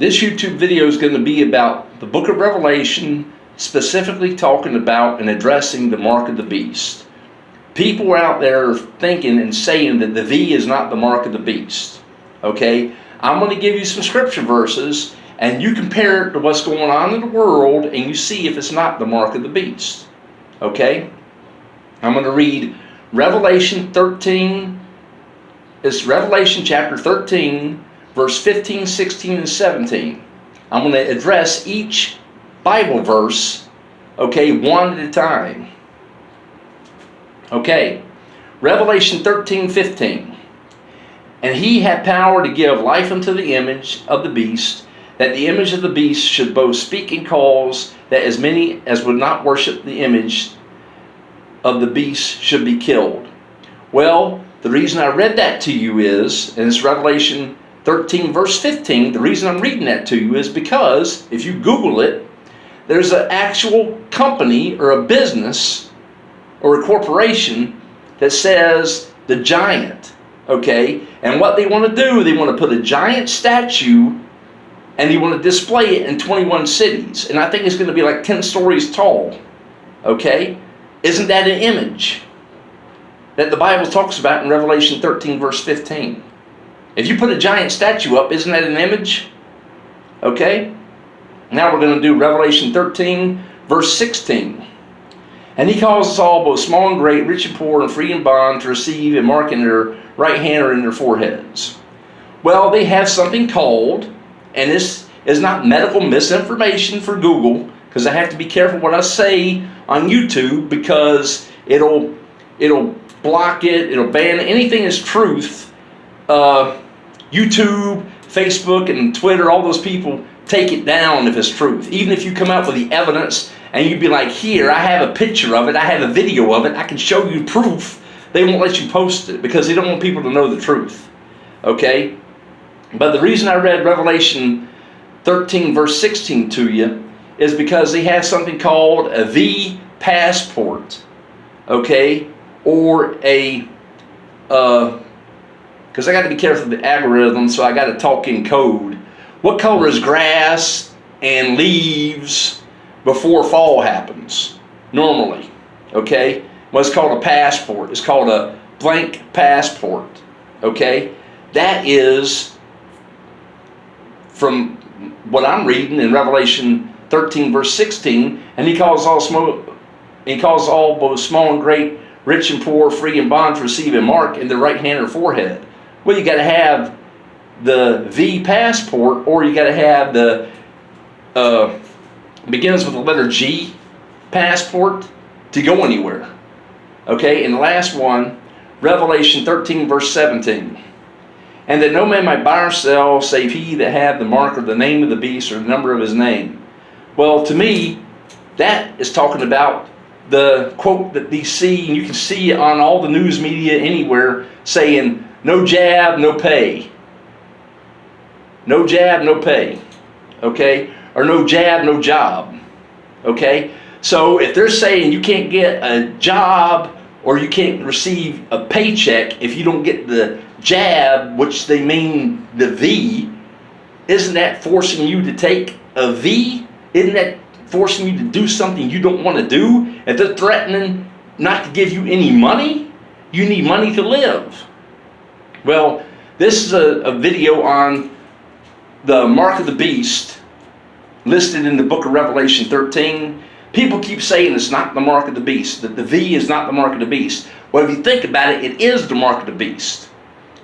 This YouTube video is going to be about the book of Revelation, specifically talking about and addressing the mark of the beast. People out there thinking and saying that the V is not the mark of the beast. Okay? I'm going to give you some scripture verses, and you compare it to what's going on in the world, and you see if it's not the mark of the beast. Okay? I'm going to read Revelation 13. It's Revelation chapter 13, verse 15, 16, and 17. I'm going to address each Bible verse, okay, one at a time. Okay, Revelation 13, 15. And he had power to give life unto the image of the beast, that the image of the beast should both speak and cause that as many as would not worship the image of the beast should be killed. Well, the reason I read that to you is, and it's Revelation 13 verse 15, the reason I'm reading that to you is because if you Google it, there's an actual company or a business or a corporation that says the giant, okay? And what they want to do, they want to put a giant statue and they want to display it in 21 cities. And I think it's going to be like 10 stories tall, okay? Isn't that an image that the Bible talks about in Revelation 13 verse 15? If you put a giant statue up, isn't that an image? Okay? Now we're going to do Revelation 13 verse 16. And he calls us all, both small and great, rich and poor, and free and bond, to receive a mark in their right hand or in their foreheads. Well, they have something called, and this is not medical misinformation for Google, because I have to be careful what I say on YouTube, because it'll block it, it'll ban it. Anything is truth. YouTube, Facebook, and Twitter, all those people take it down if it's truth. Even if you come out with the evidence and you'd be like, here, I have a picture of it, I have a video of it, I can show you proof, they won't let you post it because they don't want people to know the truth. Okay? But the reason I read Revelation 13 verse 16 to you is because they have something called a V passport. Okay? Or a because I got to be careful of the algorithm, so I got to talk in code. What color is grass and leaves before fall happens? Normally, okay? Well, it's called a passport. It's called a blank passport, okay? That is, from what I'm reading in Revelation 13 verse 16, and he calls all both small and great, rich and poor, free and bond, to receive a mark in their right hand or forehead. Well, you got to have the V passport, or you got to have the begins with the letter G passport to go anywhere. Okay, and the last one, Revelation 13 verse 17. And that no man might buy or sell save he that had the mark or the name of the beast or the number of his name. Well, to me, that is talking about the quote that they see, and you can see on all the news media anywhere, saying, no jab, no pay. No jab, no pay. Okay? Or no jab, no job. Okay? So if they're saying you can't get a job or you can't receive a paycheck if you don't get the jab, which they mean the V, isn't that forcing you to take a V? Isn't that forcing you to do something you don't want to do? If they're threatening not to give you any money, you need money to live. Well, this is a video on the mark of the beast listed in the book of Revelation 13. People keep saying it's not the mark of the beast, that the V is not the mark of the beast. Well, if you think about it, it is the mark of the beast.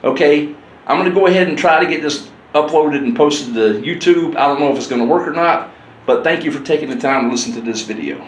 Okay, I'm going to go ahead and try to get this uploaded and posted to YouTube. I don't know if it's going to work or not, but thank you for taking the time to listen to this video.